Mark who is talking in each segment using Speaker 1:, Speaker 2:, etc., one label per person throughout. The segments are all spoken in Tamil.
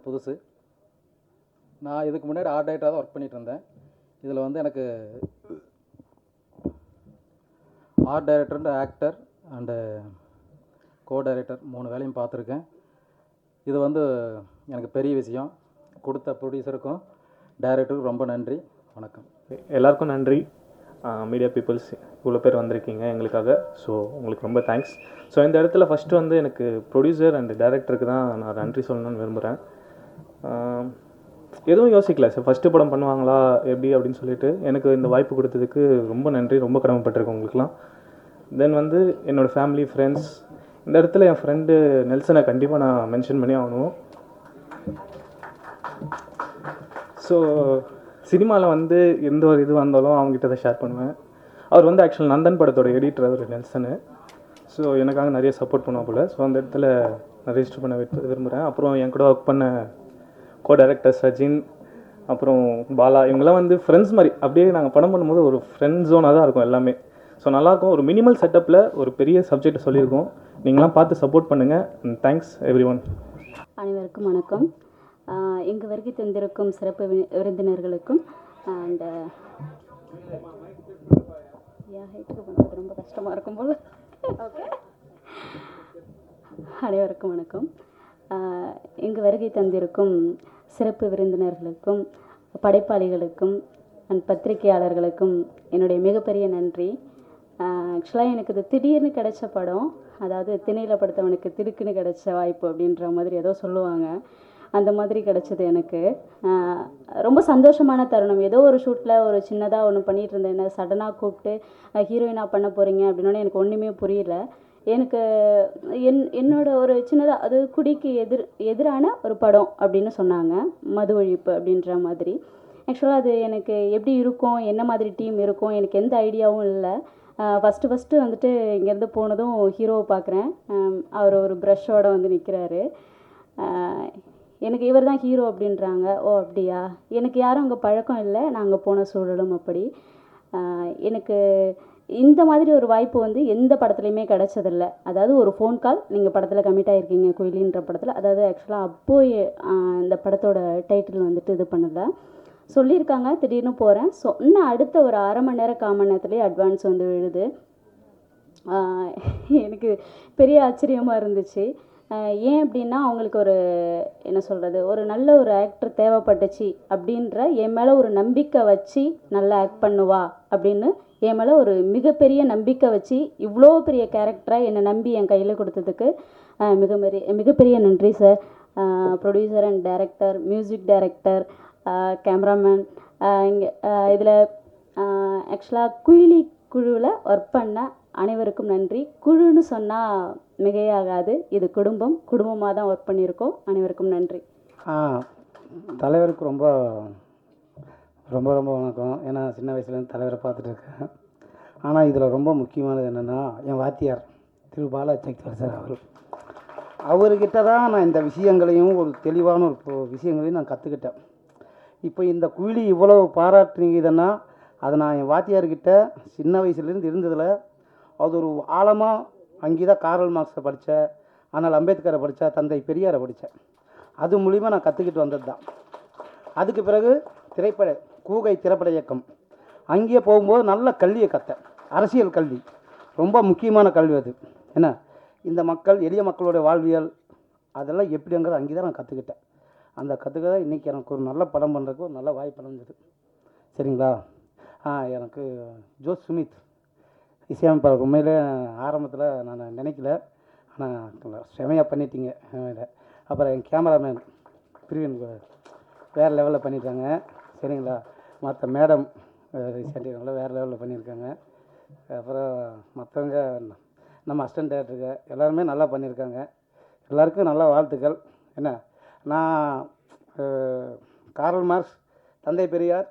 Speaker 1: புதுசு. நான் இதுக்கு முன்னாடி ஆர்ட் டைரக்டராக தான் ஒர்க் பண்ணிகிட்டு இருந்தேன். இதில் வந்து எனக்கு art director and actor and co director 3 வேலையும் பார்த்துருக்கேன். இது வந்து எனக்கு பெரிய விஷயம். கொடுத்த ப்ரொடியூசருக்கும் டைரக்டருக்கும் ரொம்ப நன்றி. வணக்கம்.
Speaker 2: எல்லாருக்கும் நன்றி. மீடியா பீப்புள்ஸ் இவ்வளோ பேர் வந்திருக்கீங்க எங்களுக்காக. ஸோ உங்களுக்கு ரொம்ப தேங்க்ஸ். ஸோ இந்த இடத்துல ஃபஸ்ட்டு வந்து எனக்கு ப்ரொடியூசர் அண்ட் டைரக்டருக்கு தான் நான் நன்றி சொல்லணும்னு விரும்புகிறேன். எதுவும் யோசிக்கல சார், ஃபஸ்ட்டு படம் பண்ணுவாங்களா எப்படி அப்படின்னு சொல்லிட்டு எனக்கு இந்த வாய்ப்பு கொடுத்ததுக்கு ரொம்ப நன்றி, ரொம்ப கடமைப்பட்டிருக்கேன் உங்களுக்குலாம். தென் வந்து என்னோடய ஃபேமிலி, ஃப்ரெண்ட்ஸ், இந்த இடத்துல என் ஃப்ரெண்டு நெல்சனை கண்டிப்பாக நான் மென்ஷன் பண்ணி ஆகணும். ஸோ சினிமாவில் வந்து எந்த ஒரு இது வந்தாலும் அவங்ககிட்ட தான் ஷேர் பண்ணுவேன். அவர் வந்து ஆக்சுவல் நந்தன் படத்தோட எடிட்டர் அவர் நெல்சனு. ஸோ எனக்காக நிறைய சப்போர்ட் பண்ணுவா போல். ஸோ அந்த இடத்துல நான் ரெஜிஸ்டர் பண்ண விரும்புகிறேன். அப்புறம் என் கூட ஒர்க் பண்ண கோ டைரக்டர் சஜின், அப்புறம் பாலா, இவங்கெல்லாம் வந்து ஃப்ரெண்ட்ஸ் மாதிரி. அப்படியே நாங்கள் படம் பண்ணும்போது ஒரு ஃப்ரெண்ட் ஜோனாக தான் இருக்கும் எல்லாமே. ஸோ நல்லாயிருக்கும். ஒரு மினிமல் செட்டப்பில் ஒரு பெரிய சப்ஜெக்டை சொல்லியிருக்கோம். நீங்களாம் பார்த்து சப்போர்ட் பண்ணுங்கள். Thanks every one.
Speaker 3: அனைவருக்கும் வணக்கம். இங்கு வருகை தந்திருக்கும் சிறப்பு விருந்தினர்களுக்கும் அண்ட் ஹைட்டுக்கு பண்ணுறது ரொம்ப கஷ்டமாக இருக்கும் போல். ஓகே, அனைவருக்கும் வணக்கம். இங்கு வருகை தந்திருக்கும் சிறப்பு விருந்தினர்களுக்கும் படைப்பாளிகளுக்கும் அண்ட் பத்திரிகையாளர்களுக்கும் என்னுடைய மிகப்பெரிய நன்றி. ஆக்சுவலாக எனக்கு இது திடீர்னு கிடைச்ச படம், அதாவது திணையில் படுத்தவனுக்கு திடுக்குன்னு கிடைச்ச வாய்ப்பு அப்படின்ற மாதிரி ஏதோ சொல்லுவாங்க. அந்த மாதிரி கிடச்சிது எனக்கு. ரொம்ப சந்தோஷமான தருணம். ஏதோ ஒரு ஷூட்டில் ஒரு சின்னதாக ஒன்று பண்ணிகிட்டு இருந்தேன். என்ன சடனாக கூப்பிட்டு ஹீரோயினாக பண்ண போகிறீங்க அப்படின்னோடனே எனக்கு ஒன்றுமே புரியல. எனக்கு என்னோட ஒரு சின்னதாக அது குடிக்கு எதிரான ஒரு படம் அப்படின்னு சொன்னாங்க, மது ஒழிப்பு அப்படின்ற மாதிரி. ஆக்சுவலாக அது எனக்கு எப்படி இருக்கும், என்ன மாதிரி டீம் இருக்கும், எனக்கு எந்த ஐடியாவும் இல்லை. ஃபஸ்ட்டு வந்துட்டு இங்கேருந்து போனதும் ஹீரோவை பார்க்குறேன். அவர் ஒரு ப்ரஷ்ஷோடு வந்து நிற்கிறாரு. எனக்கு இவர் தான் ஹீரோ அப்படின்றாங்க. ஓ அப்படியா? எனக்கு யாரும் அங்கே பழக்கம் இல்லை, நான் அங்கே போன சூழலும் அப்படி. எனக்கு இந்த மாதிரி ஒரு வாய்ப்பு வந்து எந்த படத்துலையுமே கிடச்சதில்ல. அதாவது ஒரு ஃபோன் கால், நீங்கள் படத்தில் கமிட் ஆகிருக்கீங்க குயிலின்ற படத்தில். அதாவது ஆக்சுவலாக அப்போது இந்த படத்தோட டைட்டில் வந்துட்டு இது பண்ணலை, சொல்லியிருக்காங்க. திடீர்னு போகிறேன். ஸோ இன்னும் அடுத்த ஒரு அரை மணி நேரம் 1/4 மணி நேரத்துலேயே அட்வான்ஸ் வந்து விழுது. எனக்கு பெரிய ஆச்சரியமாக இருந்துச்சு. ஏன் அப்படின்னா, அவங்களுக்கு ஒரு என்ன சொல்கிறது, ஒரு நல்ல ஒரு ஆக்டர் தேவைப்பட்டுச்சு அப்படின்ற என் மேலே ஒரு நம்பிக்கை வச்சு நல்லா ஆக்ட் பண்ணுவா அப்படின்னு என் மேலே ஒரு மிகப்பெரிய நம்பிக்கை வச்சு இவ்வளோ பெரிய கேரக்டராக என்னை நம்பி என் கையில் கொடுத்ததுக்கு மிகப்பெரிய நன்றி sir. Producer and director, music director, cameraman, இங்கே இதில் ஆக்சுவலாக குயிலி குழுவில் ஒர்க் பண்ண அனைவருக்கும் நன்றி. குழுன்னு சொன்னால் மிகையாகாது, இது குடும்பமாக தான் ஒர்க் பண்ணியிருக்கோம். அனைவருக்கும் நன்றி.
Speaker 4: தலைவருக்கு ரொம்ப ரொம்ப ரொம்ப வணக்கம். ஏன்னா சின்ன வயசுலேருந்து தலைவரை பார்த்துட்டு இருக்கேன். ஆனால் இதில் ரொம்ப முக்கியமானது என்னென்னா, என் வாத்தியார் திரு பாலா சக்திவர் சார், அவர்கிட்ட தான் நான் இந்த விஷயங்களையும் ஒரு தெளிவான ஒரு விஷயங்களையும் நான் கற்றுக்கிட்டேன். இப்போ இந்த குயிலி இவ்வளோ பாராட்டுறீங்கன்னா, அதை நான் என் வாத்தியார்கிட்ட சின்ன வயசுலேருந்து இருந்ததில் அது ஒரு ஆழமாக அங்கே தான் காரல் மார்க்ஸை படித்தேன், ஆனால் அம்பேத்கரை படித்தேன், தந்தை பெரியாரை படித்தேன். அது மூலிமா நான் கற்றுக்கிட்டு வந்தது தான். அதுக்கு பிறகு கூகை திரைப்பட இயக்கம், அங்கேயே போகும்போது நல்ல கல்வியை கற்றேன். அரசியல் கல்வி ரொம்ப முக்கியமான கல்வி அது. என்ன, இந்த மக்கள், எளிய மக்களுடைய வாழ்வியல் அதெல்லாம் எப்படிங்கிறது அங்கே தான் நான் கற்றுக்கிட்டேன். அந்த கற்றுக்க தான் இன்றைக்கி எனக்கு ஒரு நல்ல படம் பண்ணுறதுக்கு ஒரு நல்ல வாய்ப்பு அமைஞ்சது. சரிங்களா? எனக்கு ஜோஸ் சுமித் இசையமைப்பாளர் உண்மையிலே ஆரம்பத்தில் நான் நினைக்கல, ஆனால் செமையாக பண்ணிட்டீங்க. அப்புறம் என் கேமராமேன் பிரிவின் வேறு லெவலில் பண்ணியிருக்காங்க. சரிங்களா? மற்ற மேடம் ரீசெண்டாக வேறு லெவலில் பண்ணியிருக்காங்க. அப்புறம் மற்றவங்க நம்ம அசிஸ்டன்ட் டைரக்டருக்கு எல்லாருமே நல்லா பண்ணியிருக்காங்க. எல்லாருக்கும் நல்ல வாழ்த்துக்கள். என்ன, நான் காரல் மார்க்ஸ், தந்தை பெரியார்,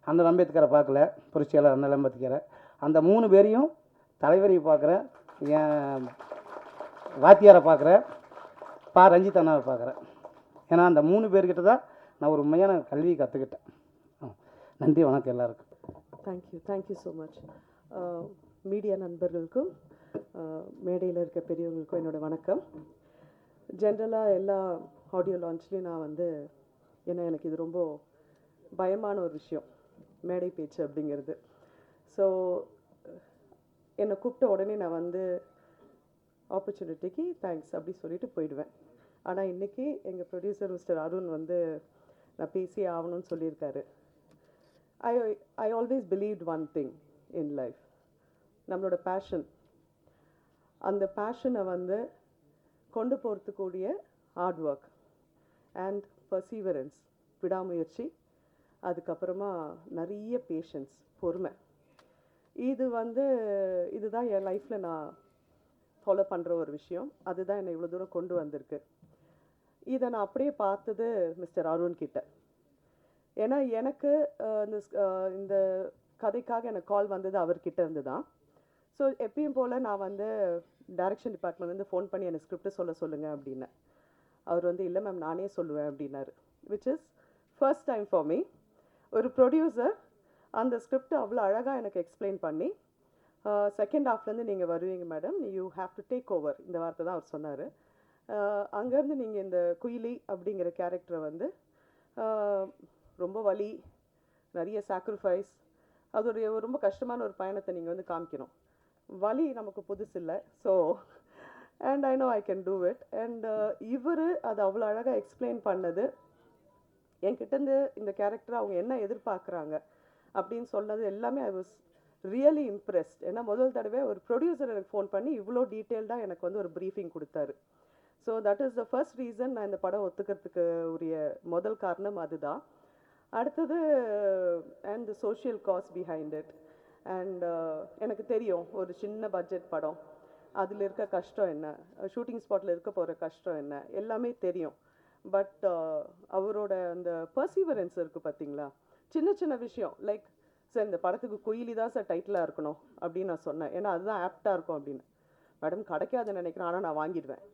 Speaker 4: அண்ணல் அம்பேத்கரை பார்க்கல, புரட்சியாளர் அண்ணல் அம்பேத்கரை, அந்த 3 பேரையும், தலைவரையை பார்க்குறேன், என் வாத்தியாரை பார்க்குறேன், ரஞ்சித் அண்ணாவை பார்க்குறேன். ஏன்னா அந்த 3 பேர்கிட்ட தான் நான் ஒரு உண்மையான கல்வியை கற்றுக்கிட்டேன். நன்றி, வணக்கம் எல்லாருக்கும்.
Speaker 5: Thank you so much. மீடியா நண்பர்களுக்கும் மேடையில் இருக்க பெரியவங்களுக்கும் என்னோடய வணக்கம். ஜென்ரலாக எல்லா ஆடியோ லான்ச்லேயும் நான் வந்து ஏன்னா எனக்கு இது ரொம்ப பயமான ஒரு விஷயம், மேடை பேச்சு அப்படிங்கிறது. ஸோ என்னை கூப்பிட்ட உடனே நான் வந்து ஆப்பர்ச்சுனிட்டிக்கு தேங்க்ஸ் அப்படி சொல்லிட்டு போயிடுவேன். ஆனால் இன்றைக்கி எங்கள் ப்ரொடியூசர் மிஸ்டர் அருண் வந்து நான் பேசியே ஆகணும்னு சொல்லியிருக்காரு. I always believed one thing in life, நம்மளோட பேஷன், அந்த பேஷனை வந்து கொண்டு போகிறதுக்கூடிய ஹார்ட் ஒர்க் அண்ட் பர்சீவரன்ஸ், விடாமுயற்சி, அதுக்கப்புறமா நிறைய பேஷன்ஸ், பொறுமை, இதுதான் என் லைஃப்பில் நான் ஃபாலோ பண்ணுற ஒரு விஷயம். அதுதான் என்னை இவ்வளோ தூரம் கொண்டு வந்திருக்கு. இதை நான் அப்படியே பார்த்தது மிஸ்டர் அருண் கிட்ட. ஏன்னா எனக்கு இந்த கதைக்காக எனக்கு கால் வந்தது அவர்கிட்ட இருந்து தான். ஸோ எப்பயும் போல் நான் வந்து டைரக்ஷன் டிபார்ட்மெண்ட்லேருந்து ஃபோன் பண்ணி எனக்கு ஸ்கிரிப்ட் சொல்லுங்கள் அப்படின்னு. அவர் வந்து இல்லை மேம் நானே சொல்லுவேன் அப்படின்னாரு. Which is first time for me. ஒரு ப்ரொடியூசர் அந்த ஸ்கிரிப்டை அவ்வளோ அழகாக எனக்கு எக்ஸ்பிளைன் பண்ணி, செகண்ட் ஹாஃப்லேருந்து நீங்கள் வருவீங்க madam, you have to take over, இந்த வார்த்தை தான் அவர் சொன்னார். அங்கேருந்து நீங்கள் இந்த குயிலி அப்படிங்கிற கேரக்டரை வந்து ரொம்ப வலி, நிறைய சாக்ரிஃபைஸ், அதோடைய ரொம்ப கஷ்டமான ஒரு பயணத்தை நீங்கள் வந்து காமிக்கணும். வலி நமக்கு புதுசு இல்லை. So and I know I can do it. And இவர் அது அவ்வளோ அழகாக எக்ஸ்பிளைன் பண்ணது, என்கிட்டேருந்து இந்த கேரக்டரை அவங்க என்ன எதிர்பார்க்குறாங்க அப்படின்னு சொன்னது எல்லாமே ஐ வாஸ் ரியலி இம்ப்ரெஸ்ட். ஏன்னா முதல் தடவை ஒரு ப்ரொடியூசர் எனக்கு ஃபோன் பண்ணி இவ்வளோ டீட்டெயில்டாக எனக்கு வந்து ஒரு ப்ரீஃபிங் கொடுத்தாரு. So that is the first reason நான் இந்த படம் ஒத்துக்கிறதுக்கு உரிய முதல் காரணம் அதுதான். அடுத்தது and the social cos behind it. And எனக்கு தெரியும் ஒரு சின்ன பட்ஜெட் படம், அதில் இருக்க கஷ்டம் என்ன, ஷூட்டிங் ஸ்பாட்டில் இருக்க போகிற கஷ்டம் என்ன, எல்லாமே தெரியும். பட் அவரோட அந்த பர்சீவரன்ஸ் இருக்குது பார்த்தீங்களா, சின்ன சின்ன விஷயம் லைக் சார் இந்த படத்துக்கு குயிலி தான் சார் டைட்டிலாக இருக்கணும் அப்படின்னு நான் சொன்னேன், ஏன்னா அதுதான் ஆப்டாக இருக்கும் அப்படின்னு. மேடம் கிடைக்காதுன்னு நினைக்கிறேன், ஆனால் நான் வாங்கிடுவேன்.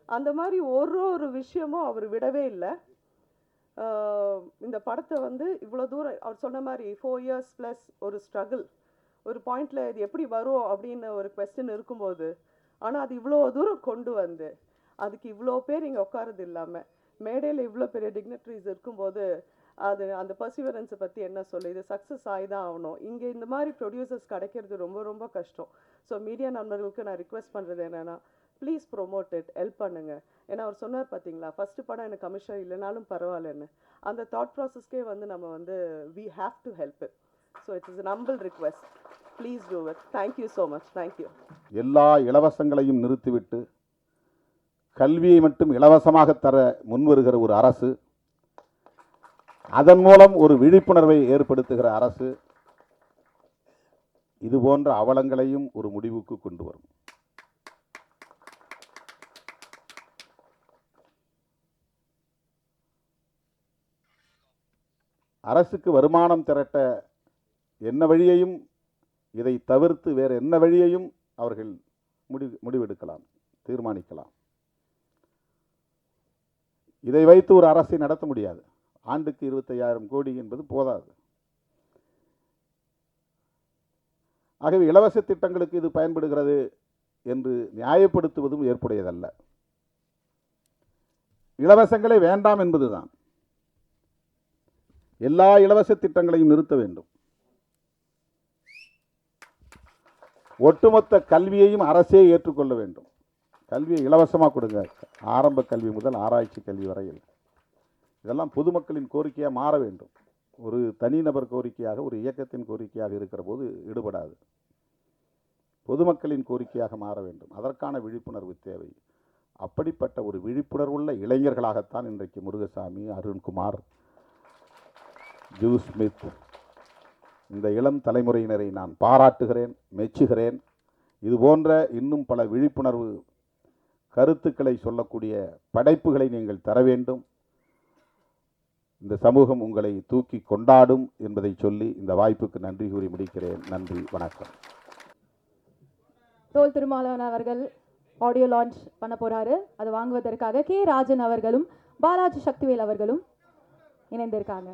Speaker 5: அந்த மாதிரி ஒரு விஷயமும் அவர் விடவே இல்லை. இந்த படத்தை வந்து இவ்வளோ தூரம் அவர் சொன்ன மாதிரி 4 years ப்ளஸ் ஒரு ஸ்ட்ரகிள், ஒரு பாயிண்டில் இது எப்படி வரும் அப்படின்னு ஒரு கொஸ்டின் இருக்கும்போது, ஆனால் அது இவ்வளோ தூரம் கொண்டு வந்து அதுக்கு இவ்வளோ பேர் இங்கே உட்காரது இல்லாமல் மேடையில் இவ்வளோ பெரிய டிக்னிட்ரிஸ் இருக்கும்போது அது அந்த பர்சிவரன்ஸை பற்றி என்ன சொல்ல, இது சக்ஸஸ் ஆகி தான் ஆகணும். இங்கே இந்த மாதிரி ப்ரொடியூசர்ஸ் கிடைக்கிறது ரொம்ப ரொம்ப கஷ்டம். ஸோ மீடியா நண்பர்களுக்கு நான் ரிக்வெஸ்ட் பண்ணுறது என்னென்னா, ப்ளீஸ் ப்ரொமோட் இட், ஹெல்ப் பண்ணுங்கள். ஏன்னா அவர் சொன்னார் பார்த்தீங்களா, ஃபஸ்ட்டு படம் எனக்கு கமிஷன் இல்லைனாலும் பரவாயில்லன்னு. அந்த தாட் ப்ராசஸ்க்கே வந்து நம்ம வந்து we have to help it. So it is an humble request. Please do it. Thank you so much. Thank you.
Speaker 6: எல்லா இலவசங்களையும் நிறுத்திவிட்டு கல்வியை மட்டும் இலவசமாக தர முன்வருகிற ஒரு அரசு, அதன் மூலம் ஒரு விழிப்புணர்வை ஏற்படுத்துகிற அரசு, இது போன்ற அவலங்களையும் ஒரு முடிவுக்கு கொண்டு வரும். அரசுக்கு வருமானம் திரட்ட என்ன வழியையும், இதை தவிர்த்து வேறு என்ன வழியையும் அவர்கள் முடிவெடுக்கலாம், தீர்மானிக்கலாம். இதை வைத்து ஒரு அரசை நடத்த முடியாது. ஆண்டுக்கு 25,000 கோடி என்பது போதாது. ஆகவே இலவச திட்டங்களுக்கு இது பயன்படுகிறது என்று நியாயப்படுத்துவதும் ஏற்புடையதல்ல. இலவசங்களே வேண்டாம் என்பதுதான். எல்லா இலவச திட்டங்களையும் நிறுத்த வேண்டும். ஒட்டுமொத்த கல்வியையும் அரசே ஏற்றுக்கொள்ள வேண்டும். கல்வியை இலவசமாக கொடுங்க, ஆரம்ப கல்வி முதல் ஆராய்ச்சி கல்வி வரையில். இதெல்லாம் பொதுமக்களின் கோரிக்கையாக மாற வேண்டும். ஒரு தனிநபர் கோரிக்கையாக, ஒரு இயக்கத்தின் கோரிக்கையாக இருக்கிற போது ஈடுபடாது. பொதுமக்களின் கோரிக்கையாக மாற வேண்டும். அதற்கான விழிப்புணர்வு தேவை. அப்படிப்பட்ட ஒரு விழிப்புணர்வுள்ள இளைஞர்களாகத்தான் இன்றைக்கு முருகசாமி, அருண்குமார், ஜூ ஸ்மித், இந்த இளம் தலைமுறையினரை நான் பாராட்டுகிறேன், மெச்சுகிறேன். இது போன்ற இன்னும் பல விழிப்புணர்வு கருத்துக்களை சொல்லக்கூடிய படைப்புகளை நீங்கள் தர வேண்டும். இந்த சமூகம் உங்களை தூக்கி கொண்டாடும் என்பதை சொல்லி இந்த வாய்ப்புக்கு நன்றி கூறி முடிக்கிறேன். நன்றி, வணக்கம்.
Speaker 7: தோல் திருமாவளவன் அவர்கள் ஆடியோ லான்ச் பண்ண போறாரு. அதை வாங்குவதற்காக கே ராஜன் அவர்களும் பாலாஜி சக்திவேல் அவர்களும் இணைந்திருக்காங்க.